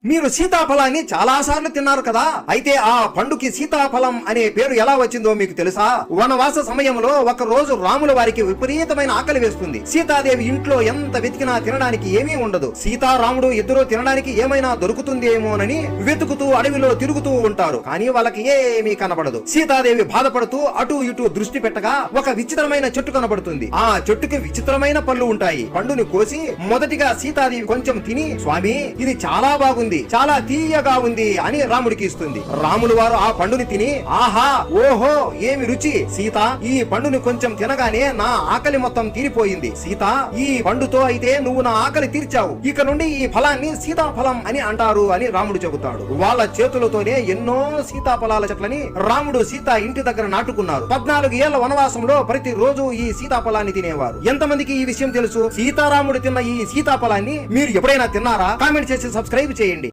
మీరు సీతాఫలాన్ని చాలా సార్లు తిన్నారు కదా, అయితే ఆ పండుకి సీతాఫలం అనే పేరు ఎలా వచ్చిందో మీకు తెలుసా? వనవాస సమయంలో ఒక రోజు రాముల వారికి విపరీతమైన ఆకలి వేస్తుంది. సీతాదేవి ఇంట్లో ఎంత వెతికినా తినడానికి ఏమీ ఉండదు. సీతారాముడు ఇద్దరు తినడానికి ఏమైనా దొరుకుతుందేమోనని వెతుకుతూ అడవిలో తిరుగుతూ ఉంటారు. కానీ వాళ్ళకి ఏమీ కనబడదు. సీతాదేవి బాధపడుతూ అటు ఇటు దృష్టి పెట్టగా ఒక విచిత్రమైన చెట్టు కనబడుతుంది. ఆ చెట్టుకి విచిత్రమైన పళ్ళు ఉంటాయి. పండుని కోసి మొదటిగా సీతాదేవి కొంచెం తిని, స్వామి ఇది చాలా బాగుంది, చాలా తీయగా ఉంది అని రాముడికి ఇస్తుంది. రాములు వారు ఆ పండుని తిని, ఆహా ఓహో ఏమి రుచి, సీత ఈ పండుని కొంచెం తినగానే నా ఆకలి మొత్తం తీరిపోయింది. సీత ఈ పండుతో అయితే నువ్వు నా ఆకలి తీర్చావు, ఇక నుండి ఈ ఫలాన్ని సీతాఫలం అని అంటారు అని రాముడు చెబుతాడు. వాళ్ళ చేతులతోనే ఎన్నో సీతాఫలాల చెట్లని రాముడు సీత ఇంటి దగ్గర నాటుకున్నారు. 14 ఏళ్ల వనవాసంలో ప్రతి రోజు ఈ సీతాఫలాన్ని తినేవారు. ఎంతమందికి ఈ విషయం తెలుసు? సీతారాముడు తిన్న ఈ సీతాఫలాన్ని మీరు ఎప్పుడైనా తిన్నారా? కామెంట్ చేసి సబ్స్క్రైబ్ చేయండి.